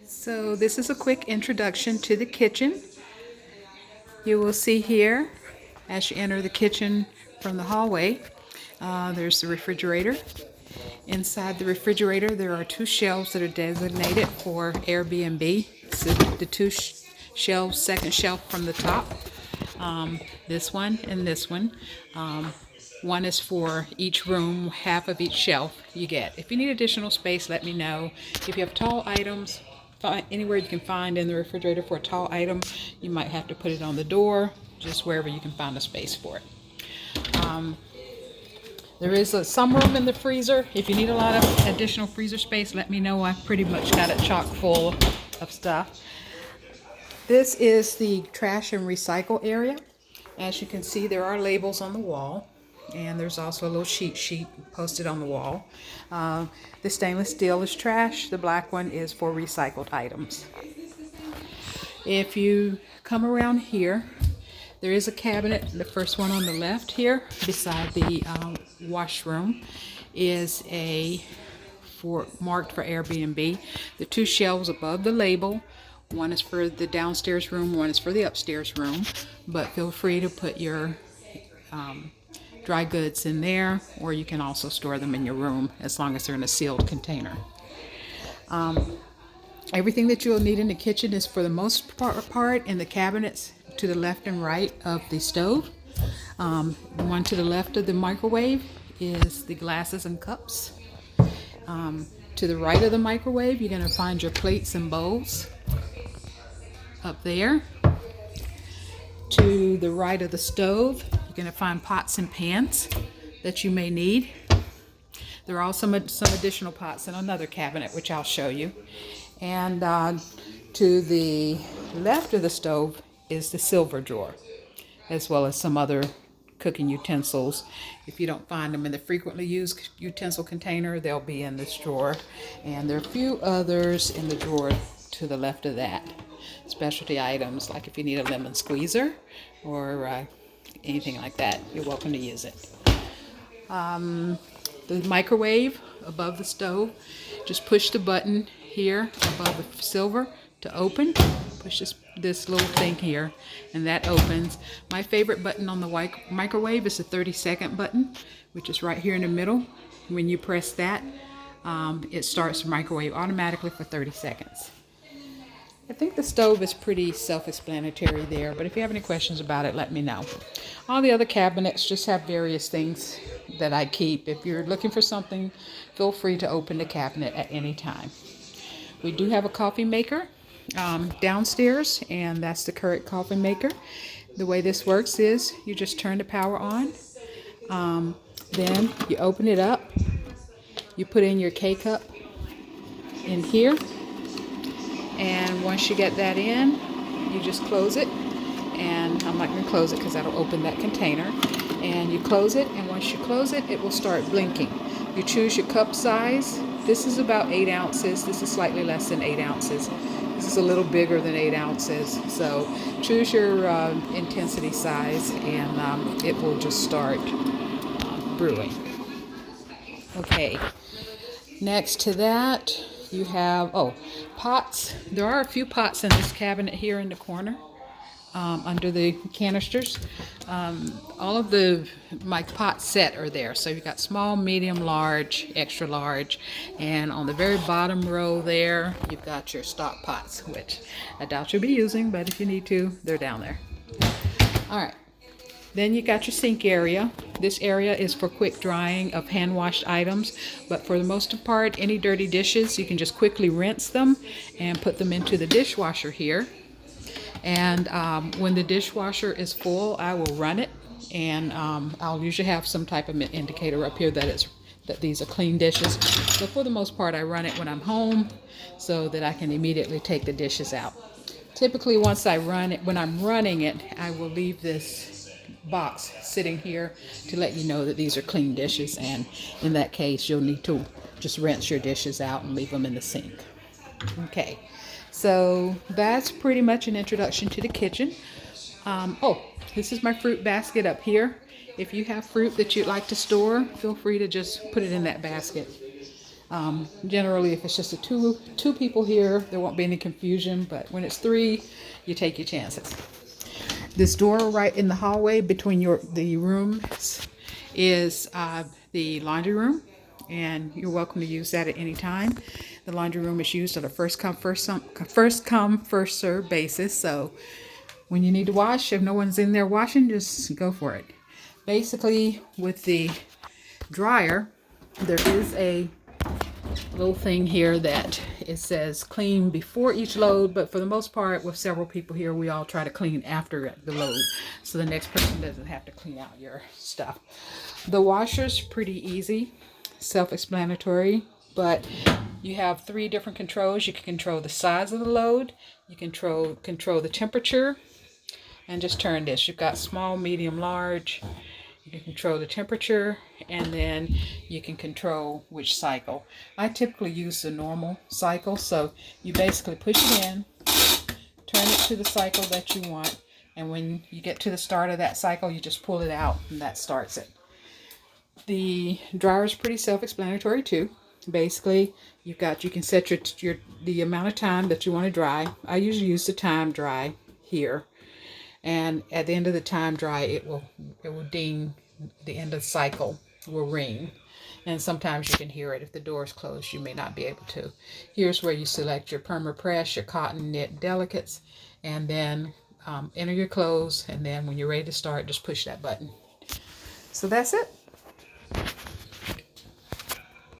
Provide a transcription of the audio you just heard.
So this is a quick introduction to the kitchen. You will see here, as you enter the kitchen from the hallway, there's the refrigerator. Inside the refrigerator, there are two shelves that are designated for Airbnb. So the two shelves, second shelf from the top, this one and this one. One is for each room, half of each shelf you get. If you need additional space, let me know. If you have tall items, anywhere you can find in the refrigerator for a tall item, you might have to put it on the door, just wherever you can find a space for it. There is some room in the freezer. If you need a lot of additional freezer space, let me know. I've pretty much got it chock full of stuff. This is the trash and recycle area. As you can see, there are labels on the wall, and there's also a little cheat sheet posted on the wall. The stainless steel is trash. The black one is for recycled items. If you come around here, there is a cabinet. The first one on the left here, beside the washroom, is marked for Airbnb. The two shelves above the label, one is for the downstairs room, one is for the upstairs room. But feel free to put your dry goods in there, or you can also store them in your room as long as they're in a sealed container. Everything that you'll need in the kitchen is for the most part in the cabinets to the left and right of the stove. The one to the left of the microwave is the glasses and cups. To the right of the microwave, you're going to find your plates and bowls up there. To the right of the stove, you're going to find pots and pans that you may need. There are also some additional pots in another cabinet, which I'll show you. And to the left of the stove is the silver drawer, as well as some other cooking utensils. If you don't find them in the frequently used utensil container, they'll be in this drawer. And there are a few others in the drawer to the left of that. Specialty items, like if you need a lemon squeezer or anything like that, you're welcome to use it. The microwave above the stove, just push the button here above the silver to open. Push this little thing here, and that opens. My favorite button on the microwave is the 30-second button, which is right here in the middle. When you press that, it starts the microwave automatically for 30 seconds. I think the stove is pretty self-explanatory there, but if you have any questions about it, let me know. All the other cabinets just have various things that I keep. If you're looking for something, feel free to open the cabinet at any time. We do have a coffee maker downstairs, and that's the Keurig coffee maker. The way this works is you just turn the power on, then you open it up, you put in your K-cup in here, and once you get that in, you just close it. And I'm not going to close it because that'll open that container. And you close it, and once you close it, it will start blinking. You choose your cup size. This is about 8 ounces. This is slightly less than 8 ounces. This is a little bigger than 8 ounces. So choose your intensity size, and it will just start brewing. Okay. Next to that, you have, pots. There are a few pots in this cabinet here in the corner. Under the canisters. All of my pot set are there. So you've got small, medium, large, extra large, and on the very bottom row there, you've got your stock pots, which I doubt you'll be using, but if you need to, they're down there. All right. Then you got your sink area. This area is for quick drying of hand-washed items, but for the most part, any dirty dishes, you can just quickly rinse them and put them into the dishwasher here. And when the dishwasher is full, I will run it, and I'll usually have some type of indicator up here that these are clean dishes. So for the most part, I run it when I'm home so that I can immediately take the dishes out. Typically, once I run it, when I'm running it, I will leave this box sitting here to let you know that these are clean dishes, and in that case, you'll need to just rinse your dishes out and leave them in the sink. Okay. So that's pretty much an introduction to the kitchen. This is my fruit basket up here. If you have fruit that you'd like to store, feel free to just put it in that basket. Generally, if it's just two people here, there won't be any confusion, but when it's three, you take your chances. This door right in the hallway between the rooms is the laundry room, and you're welcome to use that at any time. The laundry room is used on a first come first serve basis, so when you need to wash, if no one's in there washing, just go for it. Basically, with the dryer, there is a little thing here that it says clean before each load, but for the most part, with several people here, we all try to clean after the load, so the next person doesn't have to clean out your stuff. The washer's pretty easy, self-explanatory, but you have 3 different controls. You can control the size of the load, you control the temperature, and just turn this. You've got small, medium, large. You can control the temperature, and then you can control which cycle. I typically use the normal cycle, so you basically push it in, turn it to the cycle that you want, and when you get to the start of that cycle, you just pull it out, and that starts it. The dryer is pretty self-explanatory too. Basically, you can set the amount of time that you want to dry. I usually use the time dry here. And at the end of the time dry, it will ding. The end of the cycle will ring, and sometimes you can hear it. If the door is closed, you may not be able to. Here's where you select your perma-press, your cotton knit delicates, and then enter your clothes, and then when you're ready to start, just push that button. So that's it.